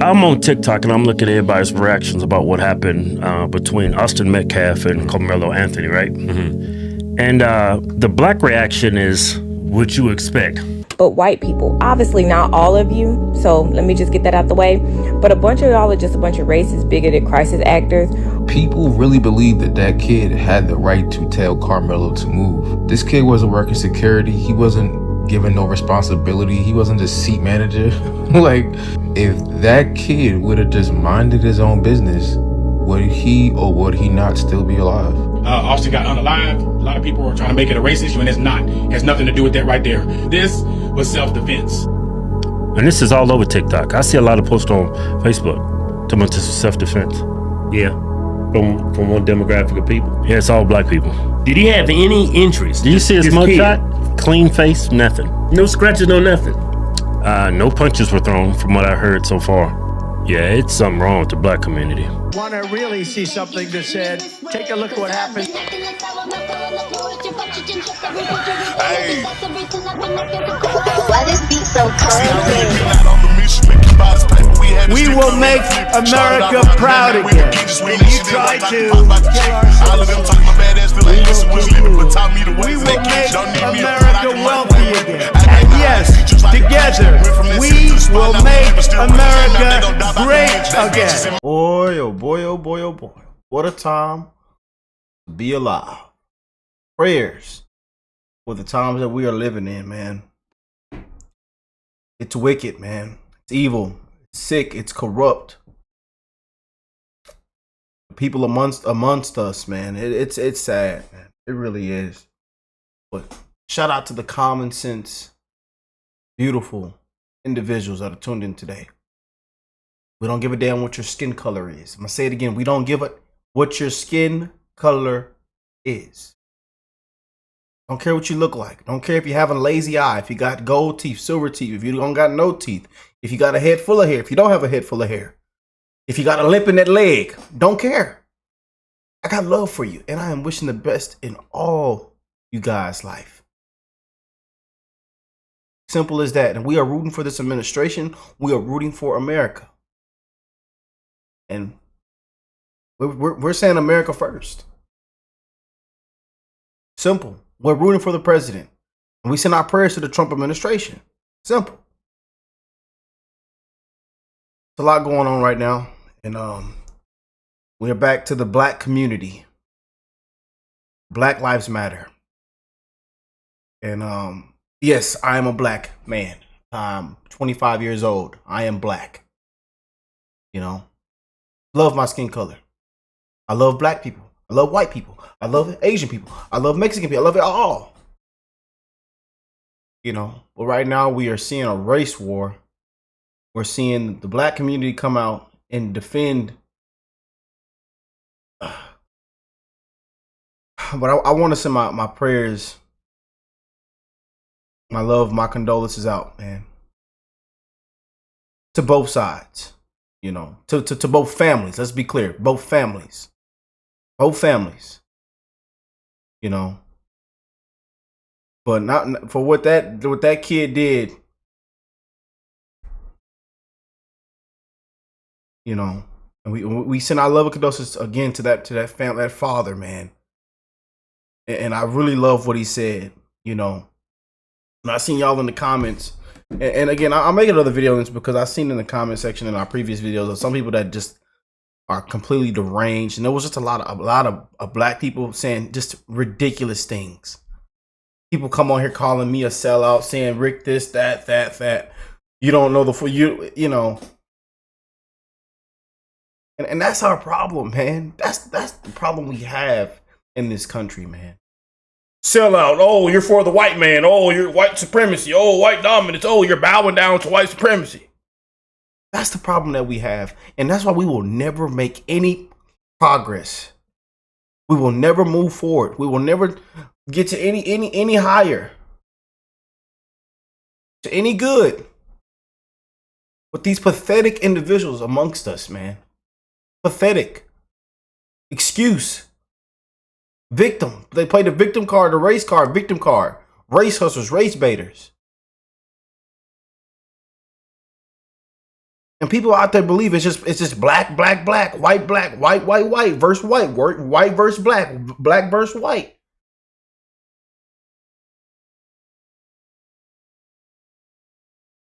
I'm on TikTok and I'm looking at everybody's reactions about what happened between Austin Metcalf and Carmelo Anthony, right? Mm-hmm. And the black reaction is what you expect. But white people, obviously not all of you, so let me just get that out the way. But a bunch of y'all are just a bunch of racist, bigoted crisis actors. People really believe that that kid had the right to tell Carmelo to move. This kid wasn't working security. He wasn't given no responsibility. He wasn't just seat manager. Like, if that kid would have just minded his own business, would he or would he not still be alive? Austin got unalived. A lot of people are trying to make it a race issue, and it's not. It has nothing to do with that right there. This was self-defense. And this is all over TikTok. I see a lot of posts on Facebook talking about this is self-defense. Yeah, from one demographic of people. Yeah, it's all black people. Did he have any injuries? Do you see his mugshot? Clean face, nothing. No scratches, no nothing. No punches were thrown from what I heard so far. Yeah, it's something wrong with the black community. Want to really see something that said, take a look at what happened. Hey. Why this beat so cold? We will make America proud again. And you try to kill our We will make America wealthy again. And yes, together, we will make America great again. Boy, oh boy, oh boy, oh boy. What a time to be alive. Prayers for the times that we are living in, man. It's wicked, man. It's evil. It's sick. It's corrupt. People amongst us, man. It's sad, man. It really is. But shout out to the common sense, beautiful individuals that are tuned in today. We don't give a damn what your skin color is. I'm gonna say it again. We don't give a what your skin color is. Don't care what you look like. Don't care if you have a lazy eye, if you got gold teeth, silver teeth, if you don't got no teeth, if you got a head full of hair, if you don't have a head full of hair, if you got a limp in that leg. Don't care. I got love for you, and I am wishing the best in all you guys' life. Simple as that. And we are rooting for this administration. We are rooting for America. And we're saying America first. Simple. We're rooting for the president. And we send our prayers to the Trump administration. Simple. There's a lot going on right now. And we're back to the black community. Black Lives Matter. And yes, I am a black man. I'm 25 years old. I am black. You know, love my skin color. I love black people. I love white people. I love Asian people. I love Mexican people. I love it all. You know, but right now we are seeing a race war. We're seeing the black community come out and defend. But I want to send my prayers, my love, my condolences out, man. To both sides, you know, to both families. Let's be clear. Both families. Both families. You know. But not for what that kid did. You know, and we send our love and condolences again to that family, that father, man. And I really love what he said, you know. And I seen y'all in the comments. And again, I'll make another video on this because I seen in the comment section in our previous videos of some people that just are completely deranged. And there was just a lot of black people saying just ridiculous things. People come on here calling me a sellout, saying Rick this, that. You don't know the full, you know. And that's our problem, man. That's the problem we have in this country, man. Sell out. Oh, you're for the white man. Oh, you're white supremacy. Oh, white dominance. Oh, you're bowing down to white supremacy. That's the problem that we have. And that's why we will never make any progress. We will never move forward. We will never get to any higher. To any good. With these pathetic individuals amongst us, man. Pathetic. Excuse. Victim. They play the victim card, the race card, victim card. Race hustlers, race baiters. And people out there believe it's just black, black, black, white, white versus white, white versus black versus white.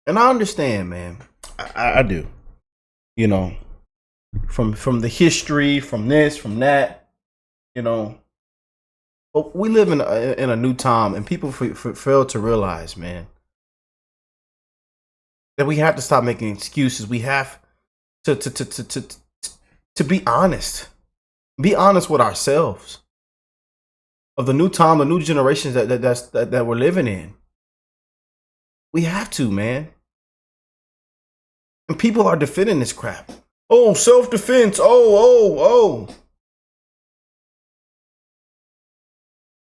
And I understand, man. I do. You know, from the history, from this, from that, you know. But we live in a new time, and people fail to realize, man, that we have to stop making excuses. We have to be honest. Be honest with ourselves. Of the new time, the new generations that we're living in. We have to, man. And people are defending this crap. Oh, self-defense. Oh.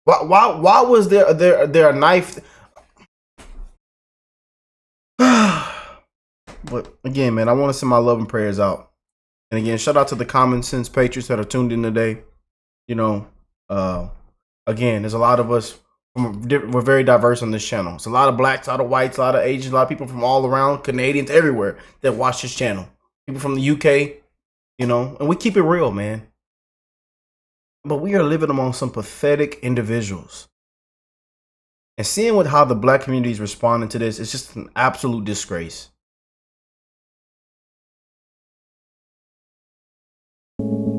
Why was there a knife? But again, man, I want to send my love and prayers out. And again, shout out to the common sense patriots that are tuned in today. You know, again, there's a lot of us. We're very diverse on this channel. It's a lot of blacks, a lot of whites, a lot of Asians, a lot of people from all around, Canadians, everywhere that watch this channel. People from the UK, you know, and we keep it real, man. But we are living among some pathetic individuals. And seeing how the black community is responding to this is just an absolute disgrace.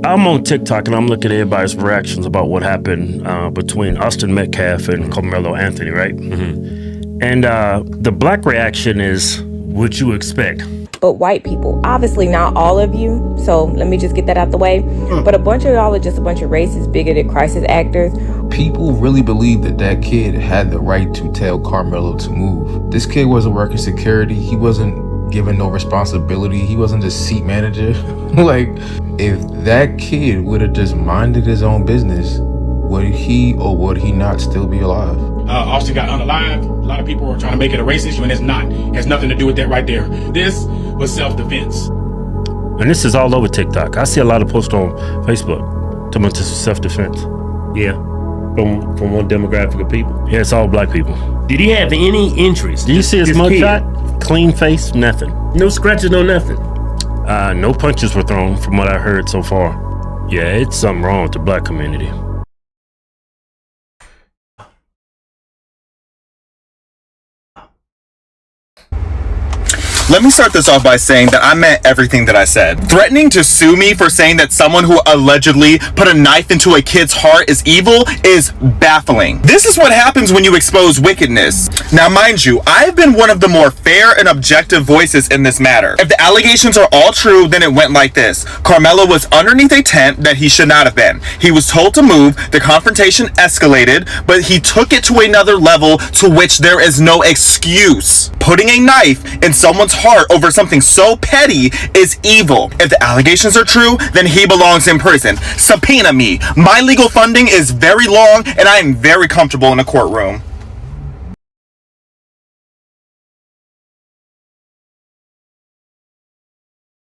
I'm on TikTok and I'm looking at everybody's reactions about what happened between Austin Metcalf and Carmelo Anthony, right? And the black reaction is what you expect. But white people, obviously not all of you, so let me just get that out the way. But a bunch of y'all are just a bunch of racist, bigoted crisis actors. People really believe that kid had the right to tell Carmelo to move. This kid wasn't working security. He wasn't given no responsibility. He wasn't just seat manager. Like, if that kid would have just minded his own business, would he or would he not still be alive? Austin got unalived. A lot of people are trying to make it a race issue, and it's not. It has nothing to do with that right there. This was self-defense. And this is all over TikTok. I see a lot of posts on Facebook talking about this is self-defense. Yeah, from one demographic of people. Yeah, it's all black people. Did he have any injuries? Do you see his mugshot? Clean face, nothing. No scratches, no nothing. No punches were thrown from what I heard so far. Yeah, it's something wrong with the black community. Let me start this off by saying that I meant everything that I said. Threatening to sue me for saying that someone who allegedly put a knife into a kid's heart is evil is baffling. This is what happens when you expose wickedness. Now, mind you, I've been one of the more fair and objective voices in this matter. If the allegations are all true, then it went like this. Carmelo was underneath a tent that he should not have been. He was told to move, the confrontation escalated, but he took it to another level to which there is no excuse. Putting a knife in someone's heart over something so petty is evil. If the allegations are true, then he belongs in prison. Subpoena me. My legal funding is very long and I am very comfortable in a courtroom.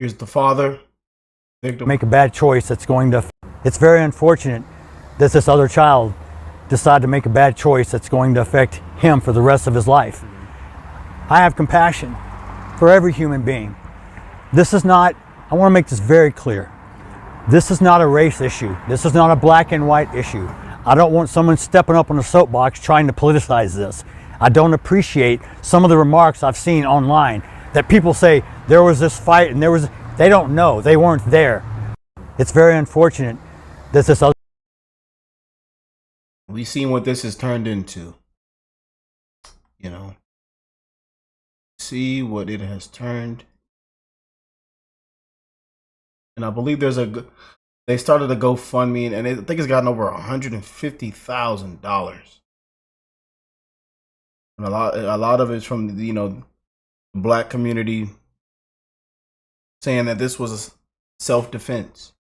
Here's the father. Victim. Make a bad choice that's going to... It's very unfortunate that this other child decided to make a bad choice that's going to affect him for the rest of his life. I have compassion for every human being. This is not, I want to make this very clear. This is not a race issue. This is not a black and white issue. I don't want someone stepping up on a soapbox trying to politicize this. I don't appreciate some of the remarks I've seen online that people say there was this fight and they don't know, they weren't there. It's very unfortunate that this other... We've seen what this has turned into, you know. See what it has turned. And I believe they started a GoFundMe and I think it's gotten over $150,000. And a lot of it's from, you know, the black community saying that this was self-defense.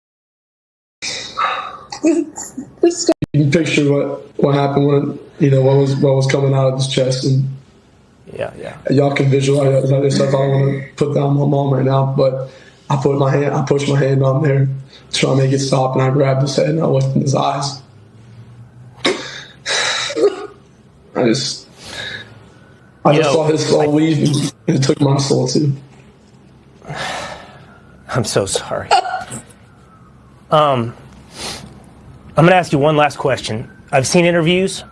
You can picture what happened when, you know, what was coming out of his chest, and Yeah. y'all can visualize that stuff. I don't want to put down my mom right now, but I pushed my hand on there, trying to make it stop, and I grabbed his head and I looked in his eyes. I just saw his soul leave, and it took my soul too. I'm so sorry. I'm going to ask you one last question. I've seen interviews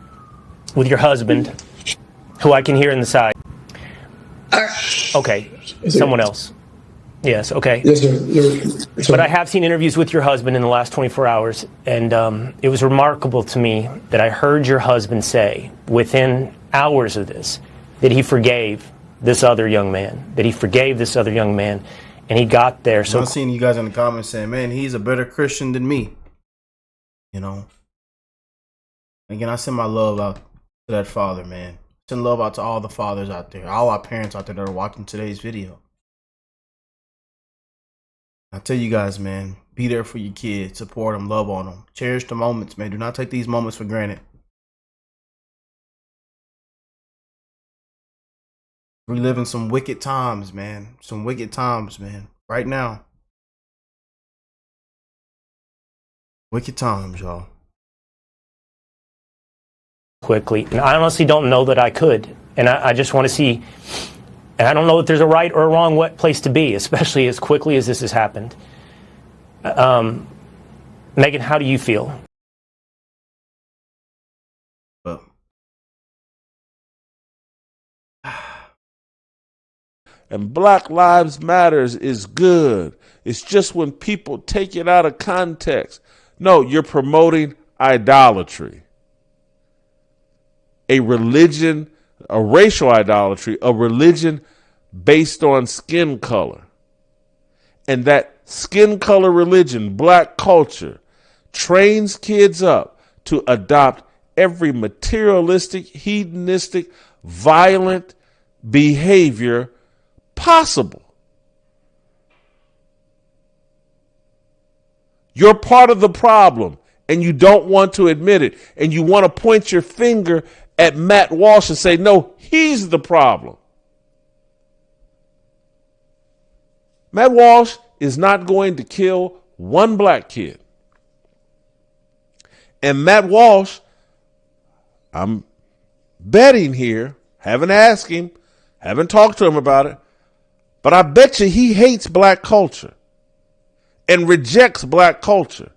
with your husband, who I can hear in the side. Okay, someone else. Yes, okay. Yes, sir. But I have seen interviews with your husband in the last 24 hours, and it was remarkable to me that I heard your husband say, within hours of this, that he forgave this other young man, and he got there. So I'm seeing you guys in the comments saying, man, he's a better Christian than me. You know? Again, I send my love out to that father, man. Send love out to all the fathers out there, all our parents out there that are watching today's video. I tell you guys, man, be there for your kids, support them, love on them, cherish the moments, man. Do not take these moments for granted. We're living some wicked times, man. Some wicked times, man. Right now. Wicked times, y'all. quickly, and I honestly don't know that I could, and I just want to see, and I don't know that there's a right or a wrong place to be, especially as quickly as this has happened. Megan, how do you feel? And Black Lives Matters is good. It's just when people take it out of context. No, you're promoting idolatry. A religion, a racial idolatry, a religion based on skin color. And that skin color religion, black culture, trains kids up to adopt every materialistic, hedonistic, violent behavior possible. You're part of the problem and you don't want to admit it, and you want to point your finger at Matt Walsh and say, no, he's the problem. Matt Walsh is not going to kill one black kid. And Matt Walsh, I'm betting here, haven't asked him, haven't talked to him about it, but I bet you he hates black culture and rejects black culture.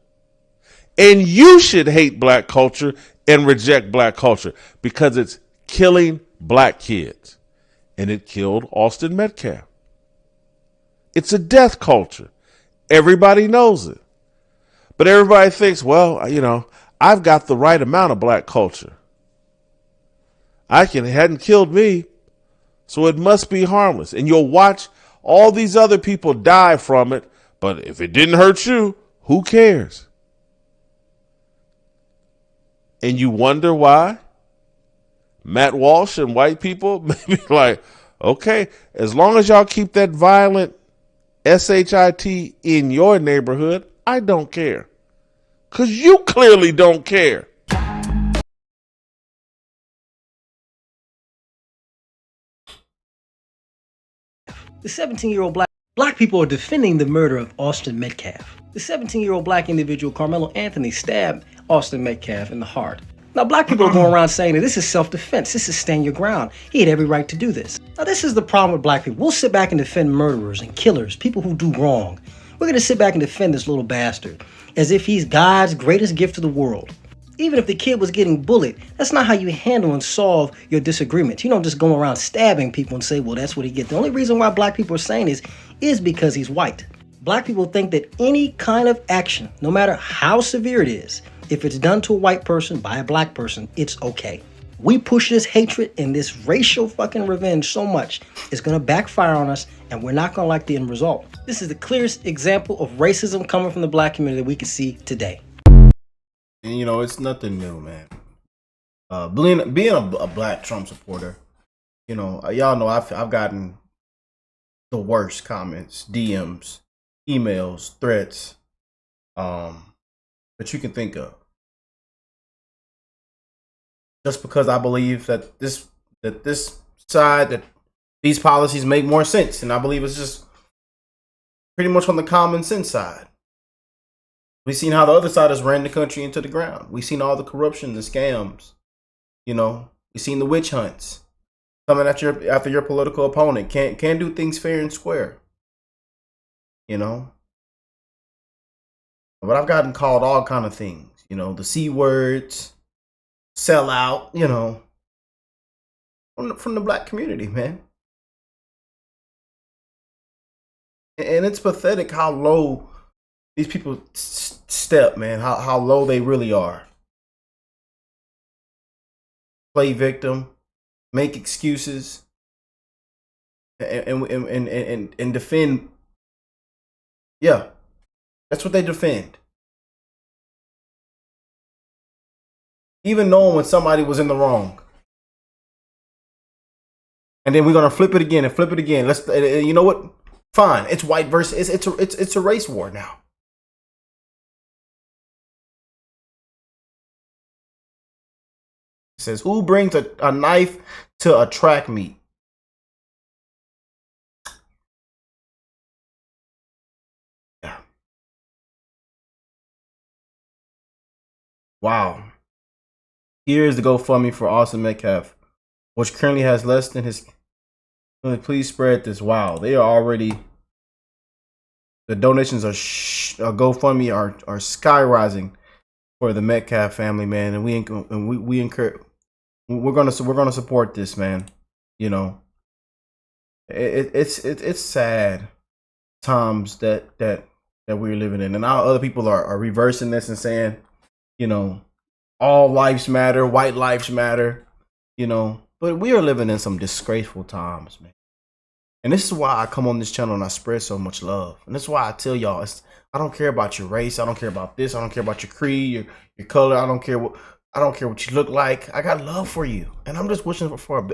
And you should hate black culture and reject black culture because it's killing black kids. And it killed Austin Metcalf. It's a death culture. Everybody knows it. But everybody thinks, well, you know, I've got the right amount of black culture. It hadn't killed me, so it must be harmless. And you'll watch all these other people die from it, but if it didn't hurt you, who cares? And you wonder why Matt Walsh and white people may be like, okay, as long as y'all keep that violent SHIT in your neighborhood, I don't care. Because you clearly don't care. The 17-year-old black people are defending the murder of Austin Metcalf. The 17-year-old black individual, Carmelo Anthony, stabbed Austin Metcalf in the heart. Now, black people are going around saying that this is self-defense. This is stand your ground. He had every right to do this. Now, this is the problem with black people. We'll sit back and defend murderers and killers, people who do wrong. We're going to sit back and defend this little bastard as if he's God's greatest gift to the world. Even if the kid was getting bullied, that's not how you handle and solve your disagreements. You don't just go around stabbing people and say, well, that's what he gets. The only reason why black people are saying this is because he's white. Black people think that any kind of action, no matter how severe it is, if it's done to a white person by a black person, it's okay. We push this hatred and this racial fucking revenge so much, it's gonna backfire on us and we're not gonna like the end result. This is the clearest example of racism coming from the black community that we can see today. And you know, it's nothing new, man. Being a black Trump supporter, you know, y'all know I've gotten the worst comments, DMs, emails, threats, that you can think of. Just because I believe that this side, that these policies make more sense, and I believe it's just pretty much on the common sense side. We've seen how the other side has ran the country into the ground. We've seen all the corruption, the scams. You know, we've seen the witch hunts coming after your political opponent. Can't do things fair and square. You know, But I've gotten called all kind of things, you know, the C words, sell out, you know, from the black community, man. And it's pathetic how low these people step, man, how low they really are. Play victim, make excuses, and defend. Yeah, that's what they defend. Even knowing when somebody was in the wrong. And then we're gonna flip it again and flip it again. Let's, you know what? Fine, it's white versus it's a race war now. It says, who brings a knife to a track meet? Yeah. Wow. Here is the GoFundMe for Austin Metcalf, which currently has less than his. Please spread this. Wow, they are already. The donations are GoFundMe are skyrocketing for the Metcalf family, man, and we encourage. We're gonna support this, man. You know, it's sad times that we're living in, and now other people are reversing this and saying, you know, all lives matter, white lives matter, you know. But we are living in some disgraceful times, man. And this is why I come on this channel and I spread so much love. And this is why I tell y'all, I don't care about your race. I don't care about this. I don't care about your creed, your color. I don't care what you look like. I got love for you. And I'm just wishing for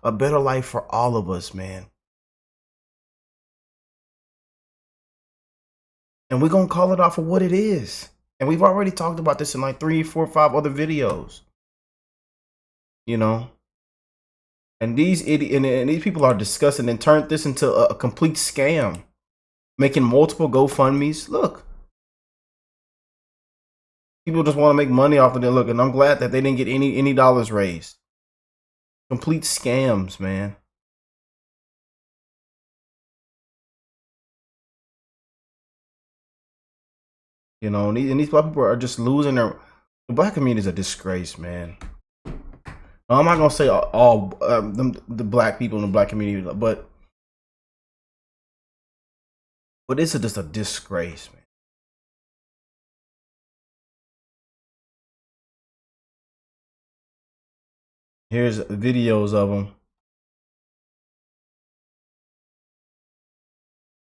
a better life for all of us, man. And we're going to call it off for what it is. And we've already talked about this in like 3, 4, 5 other videos. You know? And these people are discussing and turned this into a complete scam, making multiple GoFundMes. Look, people just want to make money off of it. Look, and I'm glad that they didn't get any dollars raised. Complete scams, man. You know, and these black people are just losing their. The black community is a disgrace, man. I'm not gonna say all the black people in the black community, but this is just a disgrace, man. Here's videos of them,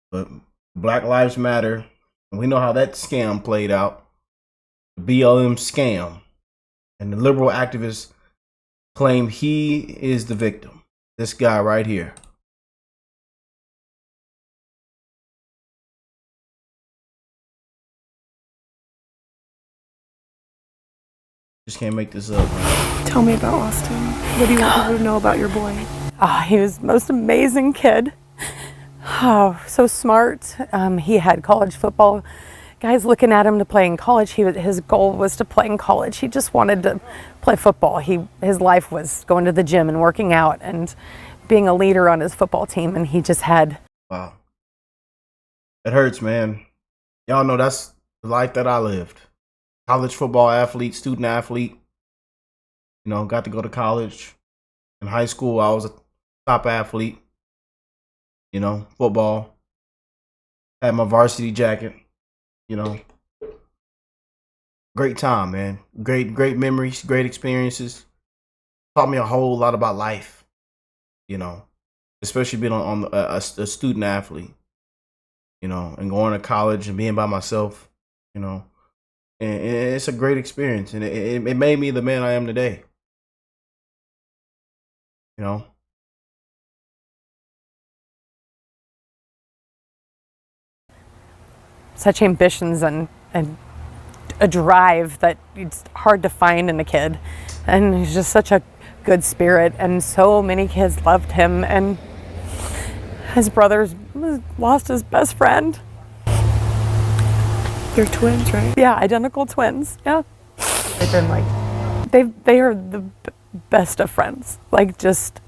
but Black Lives Matter. We know how that scam played out, the BLM scam, and the liberal activists claim he is the victim. This guy right here. Just can't make this up. Tell me about Austin. What do you want people to know about your boy? He was the most amazing kid. Oh, so smart. He had college football guys looking at him to play in college. His goal was to play in college. He just wanted to play football. His life was going to the gym and working out and being a leader on his football team, and he just had. Wow. It hurts, man. Y'all know that's the life that I lived. College football athlete, student athlete. You know, got to go to college. In high school, I was a top athlete. You know, football. Had my varsity jacket. You know, great time, man. Great memories, great experiences. Taught me a whole lot about life. You know, especially being on a student athlete. You know, and going to college and being by myself. You know, and it's a great experience, and it made me the man I am today. You know. Such ambitions and a drive that it's hard to find in a kid. And he's just such a good spirit, and so many kids loved him, and his brother's lost his best friend. They're twins, right? Yeah, identical twins. Yeah. They've been like, they are the best of friends. Like, just,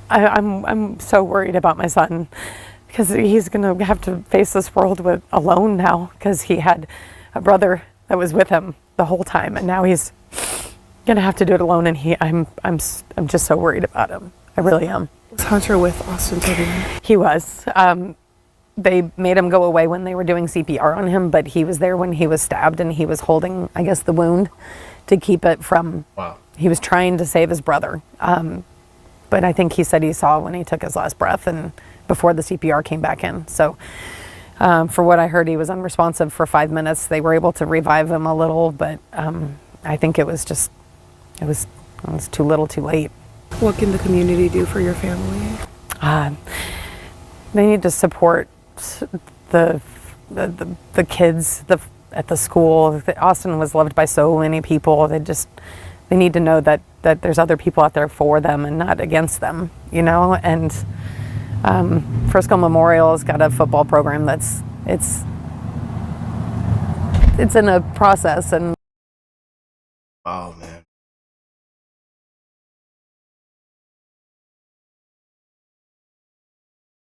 I'm so worried about my son, because he's going to have to face this world alone now, because he had a brother that was with him the whole time, and now he's going to have to do it alone. And I'm just so worried about him. I really am. Was Hunter with Austin today? He was. They made him go away when they were doing CPR on him, but he was there when he was stabbed, and he was holding, I guess, the wound to keep it from. Wow. He was trying to save his brother. But I think he said he saw when he took his last breath and before the CPR came back in. So for what I heard, he was unresponsive for 5 minutes. They were able to revive him a little, but I think it was too little too late. What can the community do for your family? They need to support the kids at the school. Austin was loved by so many people. They need to know that there's other people out there for them and not against them, you know. And Frisco Memorial has got a football program it's in a process. And oh man.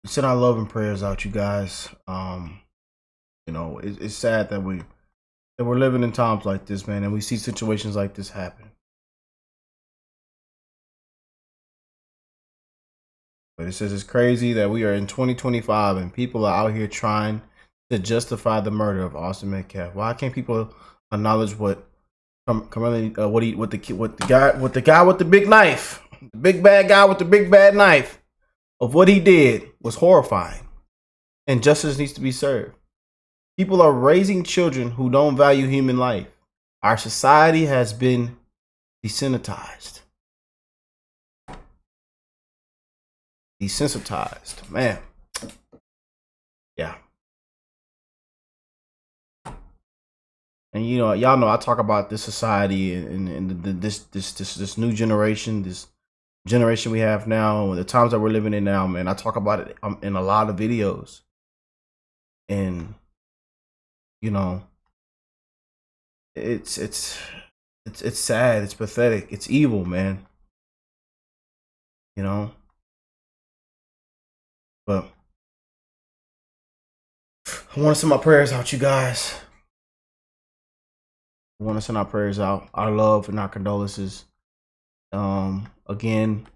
Send our love and prayers out, you guys. You know, it's sad that we're living in times like this, man, and we see situations like this happen. But it says it's crazy that we are in 2025 and people are out here trying to justify the murder of Austin Metcalf. Why can't people acknowledge what the guy with the big knife, the big bad guy with the big bad knife, of what he did was horrifying, and justice needs to be served. People are raising children who don't value human life. Our society has been desensitized. Desensitized, man. Yeah. And you know, y'all know I talk about this society and this new generation, this generation we have now, and the times that we're living in now, man. I talk about it in a lot of videos, and you know, it's sad, it's pathetic, it's evil, man. You know, but I want to send my prayers out, you guys. I want to send our prayers out, our love and our condolences. Again,